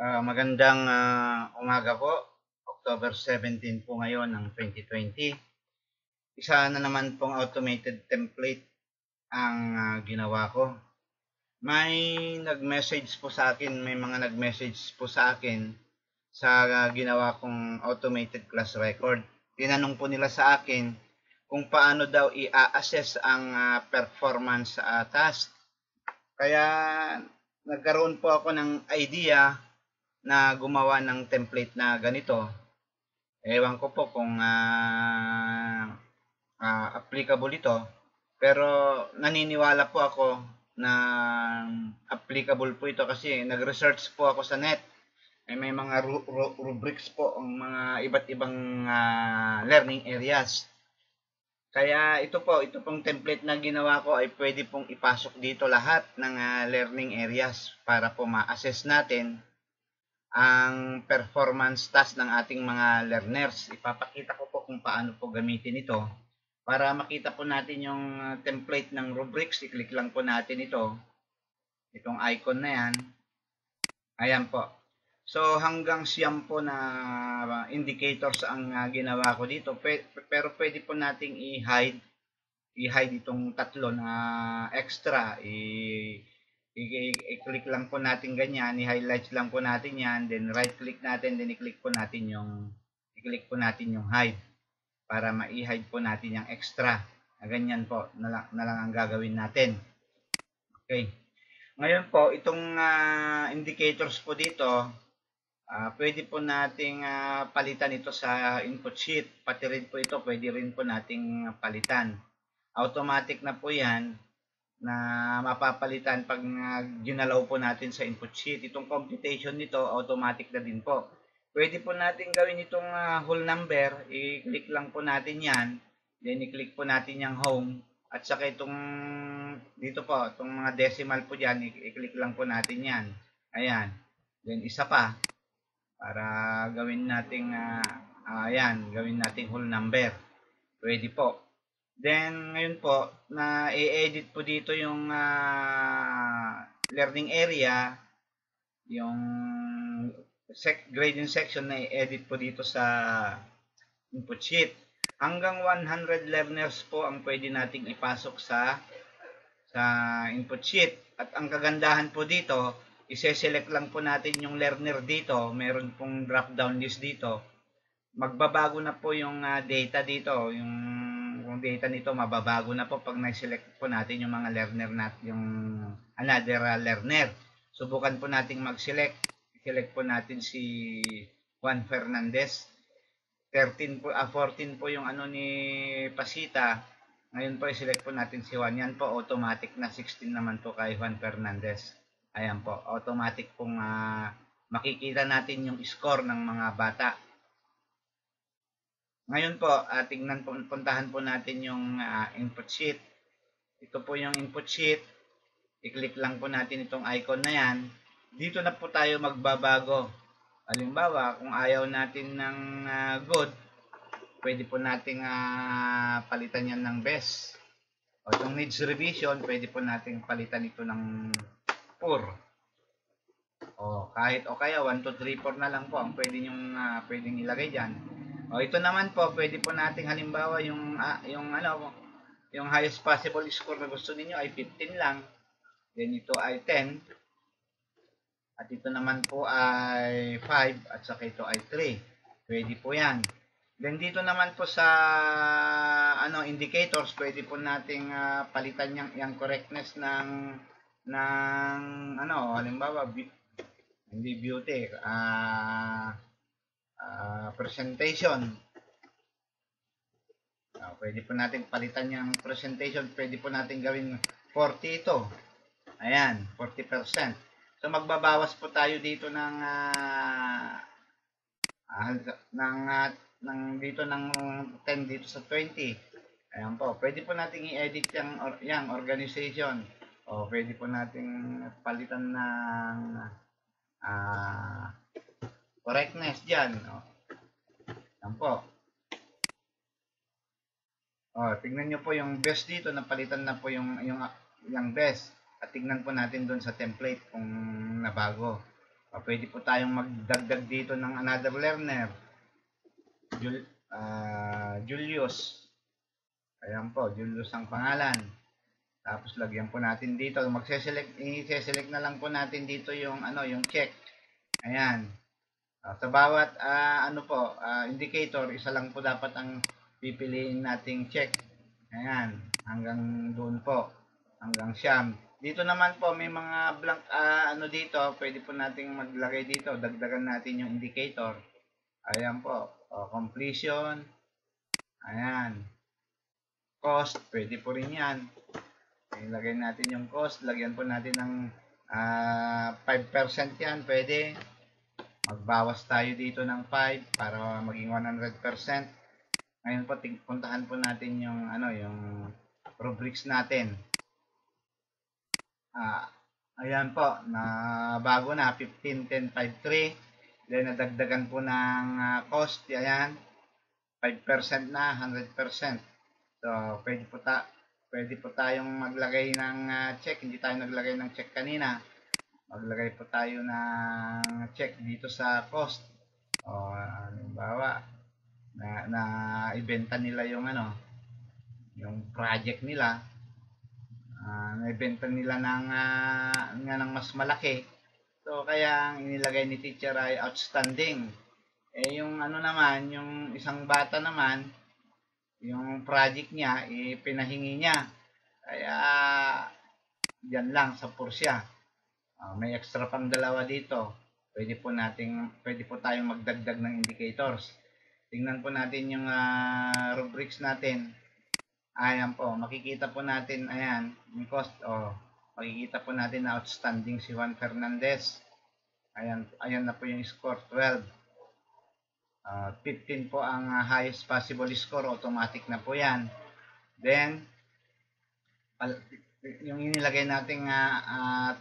Magandang umaga po. October 17 po ngayon ng 2020. Isa na naman pong automated template ang ginawa ko. May nag-message po sa akin, may mga nag-message po sa akin sa ginawa kong automated class record. Tinanong po nila sa akin kung paano daw i-assess ang performance sa task. Kaya nagkaroon po ako ng idea na gumawa ng template na ganito. Ewan ko po kung applicable ito. Pero naniniwala po ako na applicable po ito kasi nag-research po ako sa net. May mga rubrics po ang mga iba't ibang learning areas. Kaya ito pong template na ginawa ko ay pwede pong ipasok dito lahat ng learning areas para po ma-assess natin ang performance task ng ating mga learners. Ipapakita ko po kung paano po gamitin ito. Para makita po natin yung template ng rubrics, i-click lang po natin ito. Itong icon na yan. Ayan po. So hanggang siyam po na indicators ang ginawa ko dito. Pero pwede po nating i-hide itong tatlo na extra. I-click lang po natin ganyan, i-highlight lang po natin yan, then right click natin, then i-click po natin yung hide para ma-hide po natin yung extra. Ganyan po na lang ang gagawin natin. Okay. Ngayon po, itong indicators po dito, pwede po nating palitan ito sa input sheet. Pati rin po ito, pwede rin po nating palitan. Automatic na po yan na mapapalitan pag ginalaw po natin sa input sheet. Itong computation nito, automatic na din po. Pwede po natin gawin itong whole number. I-click lang po natin yan. Then i-click po natin yung home. At saka itong dito po, itong mga decimal po dyan, i-click lang po natin yan. Ayan. Then isa pa para gawin nating gawin nating whole number. Pwede po. Then ngayon po na i-edit po dito yung learning area, yung grading section na i-edit po dito sa input sheet. Hanggang 100 learners po ang pwede nating ipasok sa input sheet. At ang kagandahan po dito, i-select lang po natin yung learner dito. Meron pong drop down list dito. Magbabago na po yung data dito. Yung data nito mababago na po pag na-select po natin yung mga learner natin, yung another learner. Subukan po nating mag-select. Select po natin si Juan Fernandez. 14 po yung ano ni Pasita. Ngayon po i-select po natin si Juan. Yan po automatic na 16 naman po kay Juan Fernandez. Ayan po, automatic pong makikita natin yung score ng mga bata. Ngayon po, puntahan po natin yung input sheet. Ito po yung input sheet. I-click lang po natin itong icon na yan. Dito na po tayo magbabago. Halimbawa, kung ayaw natin ng good, pwede po nating palitan yan ng best. O itong needs revision, pwede po nating palitan ito ng poor. O kahit o kaya 1, 2, 3, 4 na lang po ang pwedeng ilagay diyan. O ito naman po, pwede po nating halimbawa yung highest possible score na gusto niyo ay 15 lang. Then ito ay 10. At ito naman po ay 5 at saka ito ay 3. Pwede po 'yan. Then dito naman po sa indicators, pwede po nating palitan yung correctness ng halimbawa hindi beauty, presentation. Pwede po natin palitan yung presentation. Pwede po natin gawin 40 ito. Ayan, 40%. So magbabawas po tayo dito ng dito ng 10 dito sa 20. Ayan po. Pwede po natin i-edit yung organization. O pwede po nating palitan ng correctness diyan. Ayan po. Tingnan nyo po yung best dito, napalitan na po yung best. At tingnan po natin doon sa template kung nabago. Pwede po tayong magdagdag dito ng another learner. Julius. Ayan po, Julius ang pangalan. Tapos lagyan po natin dito, i-select na lang po natin dito yung yung check. Ayan. Sa bawat indicator, isa lang po dapat ang pipiliin nating check. Ayan, hanggang doon po, hanggang siyam. Dito naman po may mga blank dito, pwede po nating maglagay dito, dagdagan natin yung indicator. Ayan po, completion. Ayan. Cost, pwede po rin 'yan. Ilagay natin yung cost, lagyan po natin ng 5% 'yan, pwede. Magbawas tayo dito ng 5 para maging 100%. Ngayon po puntahan po natin yung yung rubrics natin. Ayan po, na bago na 15, 10, 5, 3. Then nadagdagan po ng cost, ayan. 5% na, 100%. So, pwede po tayong maglagay ng check. Hindi tayo naglagay ng check kanina. Maglagay po tayo ng check dito sa cost. O, halimbawa, na ibenta nila yung yung project nila. Naibenta nila ng mas malaki. So, kaya ang inilagay ni teacher ay outstanding. Yung naman, yung isang bata naman, yung project niya, pinahingi niya. Kaya, yan lang, sa siya. May extra pang dalawa dito. Pwede po tayong magdagdag ng indicators. Tingnan po natin yung rubrics natin. Ayan po, makikita po natin, ayan, yung cost, makikita po natin na outstanding si Juan Fernandez. Ayan na po yung score, 12. 15 po ang highest possible score, automatic na po yan. Then, yung inilagay nating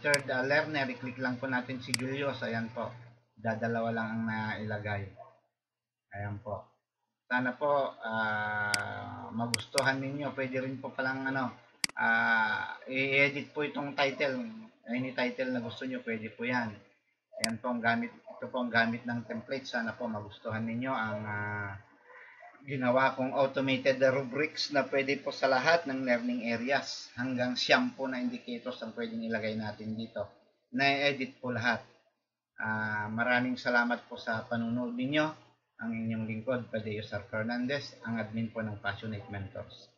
third learner, i-click lang po natin si Julius. Ayan po, dadalawa lang ang nailagay. Ayan po. Sana po magustuhan ninyo. Pwede rin po palang i-edit po itong title. Any title na gusto nyo, pwede po yan. Ayan po ang gamit. Ito po ang gamit ng template. Sana po magustuhan ninyo ang ginawa kong automated rubrics na pwede po sa lahat ng learning areas. Hanggang siyam po na indicators ang pwedeng ilagay natin dito. Na-edit po lahat. Maraming salamat po sa panunood ninyo. Ang inyong lingkod, Padeo Sir Fernandez, ang admin po ng Passionate Mentors.